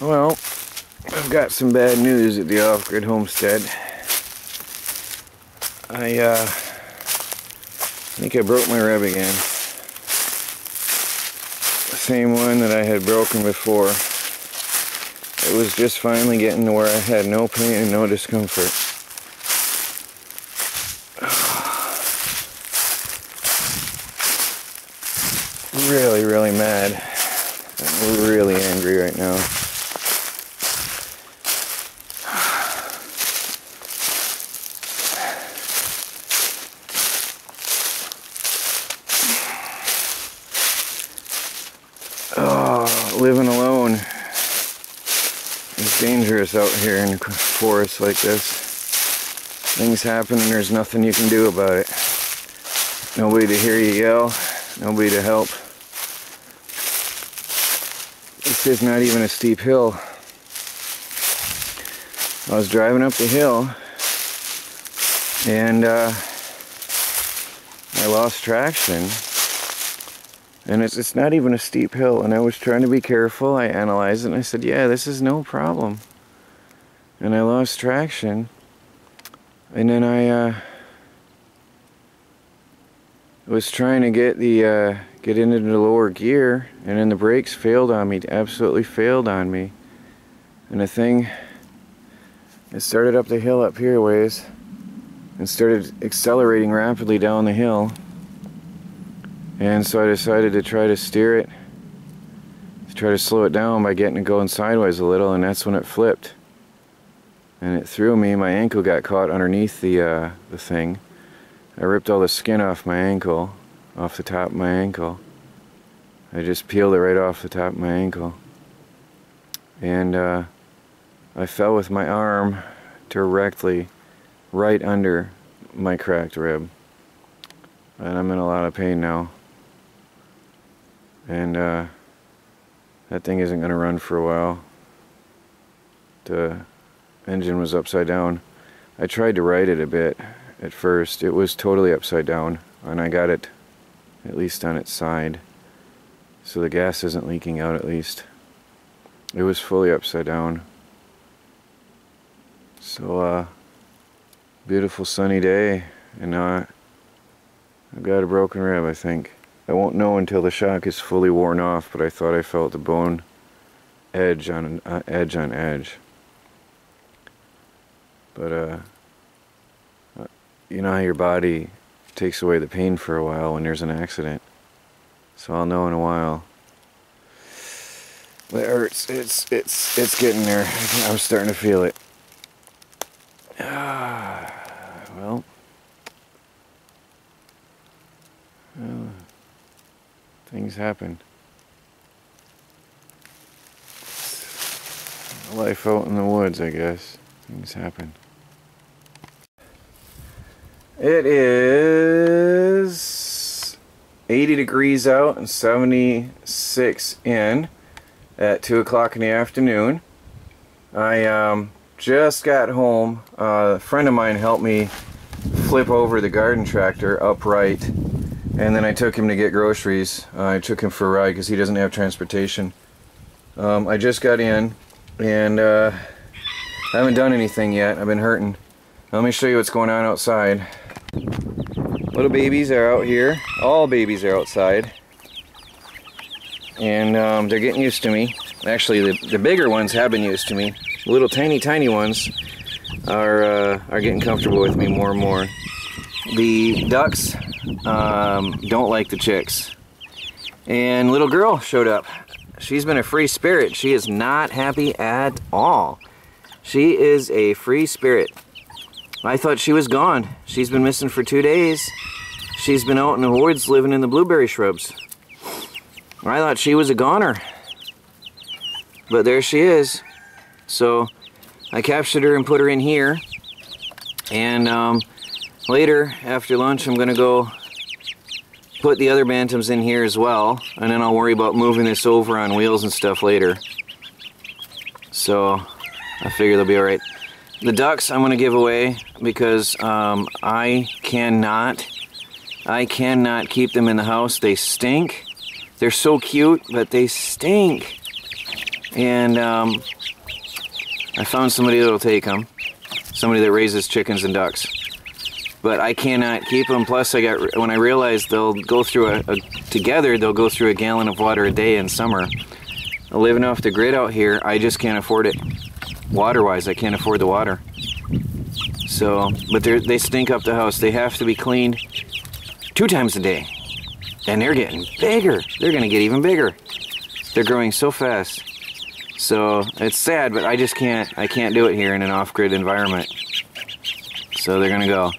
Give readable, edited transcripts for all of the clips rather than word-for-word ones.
Well, I've got some bad news at the off-grid homestead. I think I broke my rib again. The same one that I had broken before. It was just finally getting to where I had no pain and no discomfort. Really, really mad. I'm really angry right now. Oh, living alone is dangerous out here in the forest like this. Things happen and there's nothing you can do about it. Nobody to hear you yell, nobody to help. This is not even a steep hill. I was driving up the hill and I lost traction. And it's not even a steep hill, and I was trying to be careful. I analyzed it and I said, yeah, this is no problem. And I lost traction. And then I was trying to get into the lower gear, and then the brakes failed on me, absolutely failed on me. And the thing, it started up the hill up here a ways and started accelerating rapidly down the hill. And so I decided to try to steer it, to try to slow it down by getting it going sideways a little, and that's when it flipped. And it threw me. My ankle got caught underneath the thing. I ripped all the skin off my ankle, off the top of my ankle. I just peeled it right off the top of my ankle. And I fell with my arm directly right under my cracked rib. And I'm in a lot of pain now. And that thing isn't going to run for a while. The engine was upside down. I tried to right it a bit at first. It was totally upside down, and I got it at least on its side. So the gas isn't leaking out at least. It was fully upside down. So beautiful sunny day, and now I've got a broken rib, I think. I won't know until the shock is fully worn off, but I thought I felt the bone edge on edge. But you know how your body takes away the pain for a while when there's an accident. So I'll know in a while. But it hurts. It's getting there. I'm starting to feel it. Well, things happen. Life out in the woods, I guess. Things happen. It is 80 degrees out and 76 in at 2 o'clock in the afternoon. I just got home. A friend of mine helped me flip over the garden tractor upright, and then I took him to get groceries. I took him for a ride because he doesn't have transportation. I just got in, and I haven't done anything yet. I've been hurting. Let me show you what's going on outside. Little babies are out here. All babies are outside. And they're getting used to me. Actually, the bigger ones have been used to me. The little tiny ones are getting comfortable with me more and more. The ducks don't like the chicks. And little girl showed up. She's been a free spirit. She is not happy at all. She is a free spirit. I thought she was gone. She's been missing for 2 days. She's been out in the woods living in the blueberry shrubs. I thought she was a goner. But there she is. So I captured her and put her in here. And later, after lunch, I'm going to go put the other bantams in here as well. And then I'll worry about moving this over on wheels and stuff later. So I figure they'll be alright. The ducks I'm going to give away because I cannot keep them in the house. They stink. They're so cute, but they stink. and I found somebody that'll take them. Somebody that raises chickens and ducks. But I cannot keep them. Plus, when I realized they'll go through together, they'll go through a gallon of water a day in summer. Living off the grid out here, I just can't afford it. Water-wise, I can't afford the water. So, but they stink up the house. They have to be cleaned 2 times a day. And they're getting bigger. They're going to get even bigger. They're growing so fast. So, it's sad, but I just can't. I can't do it here in an off-grid environment. So, they're going to go.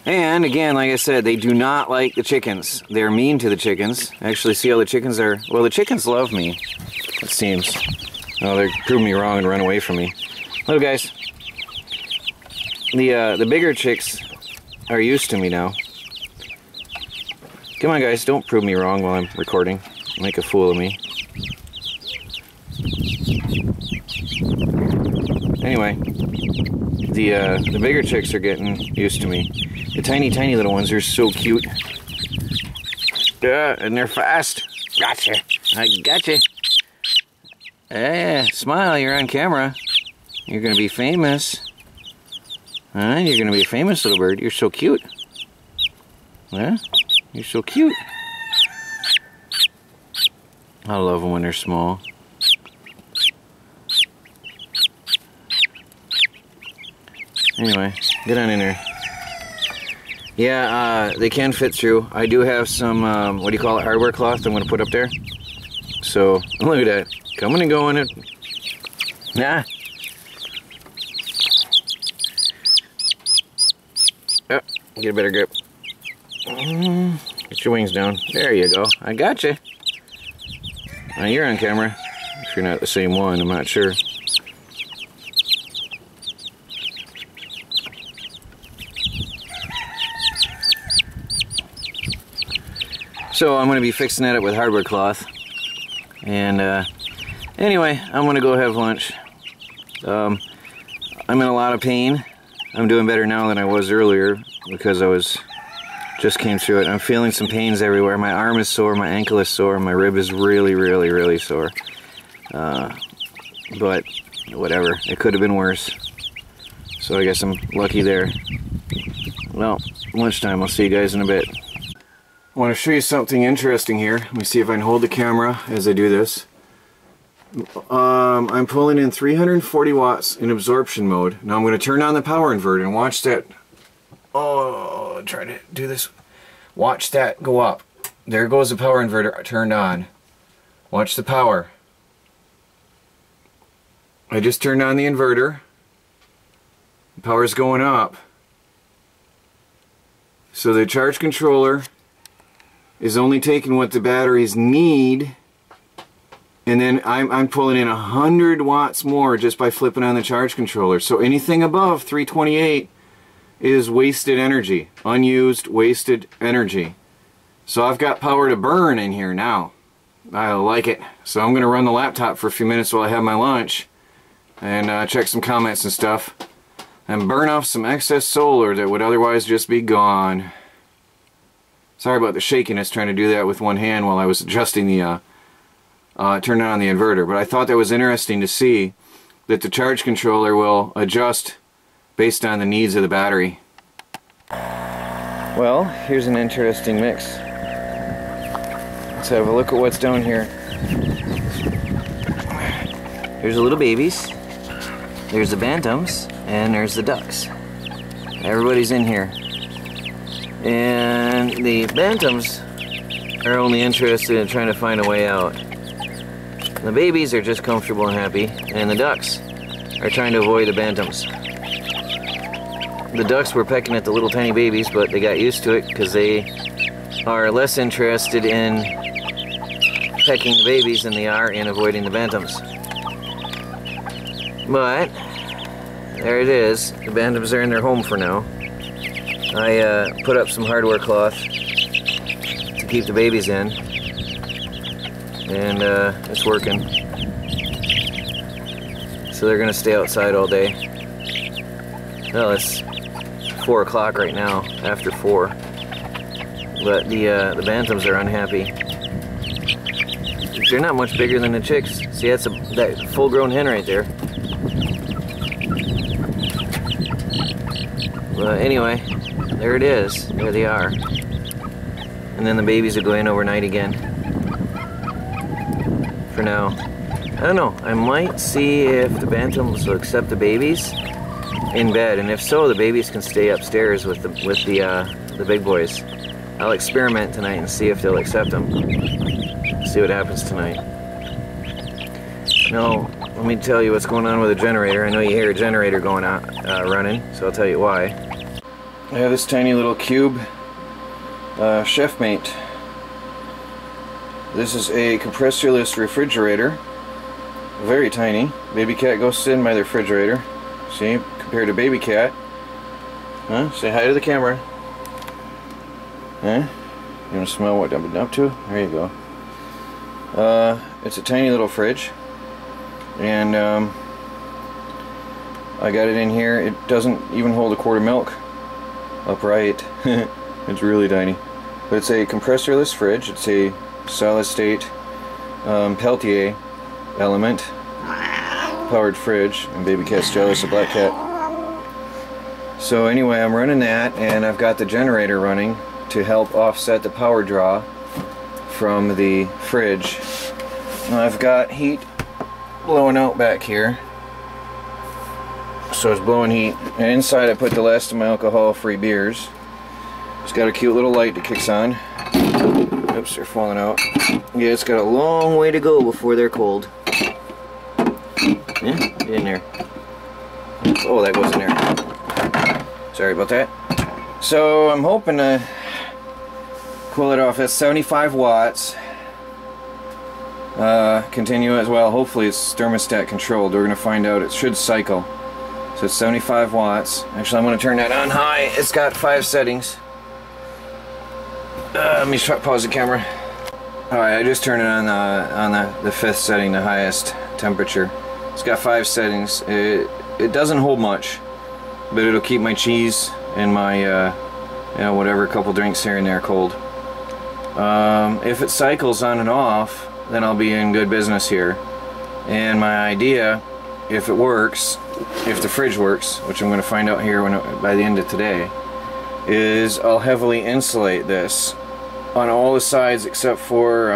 And again, like I said, they do not like the chickens. They're mean to the chickens. Actually, see how the chickens are... Well, the chickens love me, it seems. Oh, they proved me wrong and run away from me. Little guys. The bigger chicks are used to me now. Come on, guys, don't prove me wrong while I'm recording. Make a fool of me. Anyway, the bigger chicks are getting used to me. The tiny, tiny little ones are so cute. Yeah, and they're fast. Gotcha. I gotcha. Yeah, smile, you're on camera. You're gonna be famous. Huh? You're gonna be a famous little bird. You're so cute. Huh? You're so cute. I love them when they're small. Anyway, get on in there. Yeah, they can fit through. I do have some, what do you call it, hardware cloth I'm going to put up there. So, look at that. Coming and going. Nah. Oh, get a better grip. Get your wings down. There you go. I got you. Now you're on camera. If you're not the same one, I'm not sure. So I'm going to be fixing that up with hardware cloth. And anyway, I'm going to go have lunch. I'm in a lot of pain. I'm doing better now than I was earlier because just came through it. I'm feeling some pains everywhere. My arm is sore, my ankle is sore, my rib is really, really, really sore. But whatever, it could have been worse. So I guess I'm lucky there. Well, lunchtime. I'll see you guys in a bit. I want to show you something interesting here. Let me see if I can hold the camera as I do this. I'm pulling in 340 watts in absorption mode. Now I'm going to turn on the power inverter and watch that. Oh, try to do this. Watch that go up. There goes the power inverter turned on. Watch the power. I just turned on the inverter. The power's going up. So the charge controller is only taking what the batteries need, and then I'm pulling in 100 watts more just by flipping on the charge controller. So anything above 328 is wasted energy, unused wasted energy. So I've got power to burn in here now. I like it. So I'm going to run the laptop for a few minutes while I have my lunch and check some comments and stuff and burn off some excess solar that would otherwise just be gone. Sorry about the shakiness trying to do that with one hand while I was adjusting the, turning on the inverter. But I thought that was interesting to see that the charge controller will adjust based on the needs of the battery. Well, here's an interesting mix. Let's have a look at what's down here. Here's the little babies. There's the bantams. And there's the ducks. Everybody's in here. And the bantams are only interested in trying to find a way out. The babies are just comfortable and happy, and the ducks are trying to avoid the bantams. The ducks were pecking at the little tiny babies, but they got used to it because they are less interested in pecking the babies than they are in avoiding the bantams. But there it is. The bantams are in their home for now. I put up some hardware cloth to keep the babies in, and it's working. So they're gonna stay outside all day. Well, it's 4 o'clock right now, after 4. But the bantams are unhappy. they're not much bigger than the chicks. See, that's that full-grown hen right there. But anyway, there it is. There they are. And then the babies will go in overnight again. For now. I don't know. I might see if the bantams will accept the babies in bed, and if so, the babies can stay upstairs with the big boys. I'll experiment tonight and see if they'll accept them. See what happens tonight. Now, let me tell you what's going on with the generator. I know you hear a generator going out, running, so I'll tell you why. I have this tiny little cube chef mate. This is a compressorless refrigerator. Very tiny. Baby cat goes sit in by the refrigerator. See, compared to baby cat. Huh? Say hi to the camera. Huh? You want to smell what I've been up to? There you go. It's a tiny little fridge, and I got it in here. It doesn't even hold a quart of milk upright. It's really tiny. But it's a compressorless fridge. It's a solid state Peltier element powered fridge, and baby cat's jealous of black cat. So anyway, I'm running that, and I've got the generator running to help offset the power draw from the fridge. Now I've got heat blowing out back here, so it's blowing heat, and inside I put the last of my alcohol-free beers. It's got a cute little light that kicks on. Oops, they're falling out. Yeah, it's got a long way to go before they're cold. Yeah, get in there. Oh, that goes in there. Sorry about that. So I'm hoping to cool it off. It's 75 watts. Continue as well. Hopefully it's thermostat controlled. We're going to find out. It should cycle. So it's 75 watts. Actually, I'm going to turn that on high. It's got 5 settings. Let me pause the camera. Alright, I just turned it on the 5th setting, the highest temperature. It's got 5 settings. It doesn't hold much, but it'll keep my cheese and my you know, whatever, a couple drinks here and there cold. If it cycles on and off, then I'll be in good business here. And my idea, if it works, if the fridge works, which I'm going to find out here by the end of today, is I'll heavily insulate this on all the sides except for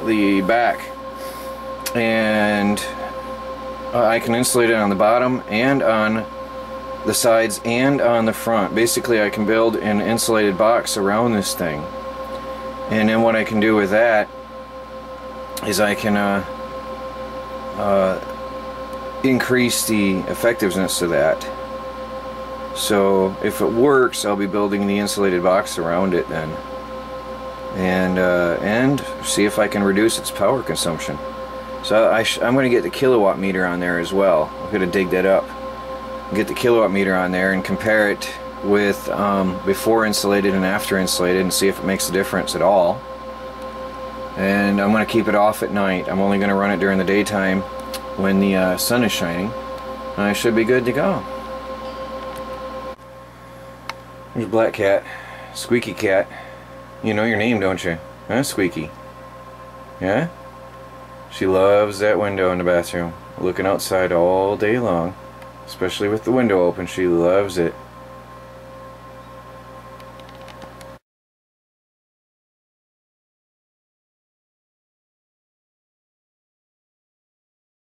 the back, and I can insulate it on the bottom and on the sides and on the front. Basically, I can build an insulated box around this thing, and then what I can do with that is I can increase the effectiveness of that. So if it works, I'll be building the insulated box around it then, and see if I can reduce its power consumption. So I'm going to get the kilowatt meter on there as well. I'm going to dig that up, get the kilowatt meter on there, and compare it with before insulated and after insulated, and see if it makes a difference at all. And I'm going to keep it off at night. I'm only going to run it during the daytime when the sun is shining, and I should be good to go. There's Black Cat, Squeaky Cat. You know your name, don't you? Huh, Squeaky? Yeah? She loves that window in the bathroom. Looking outside all day long. Especially with the window open, she loves it.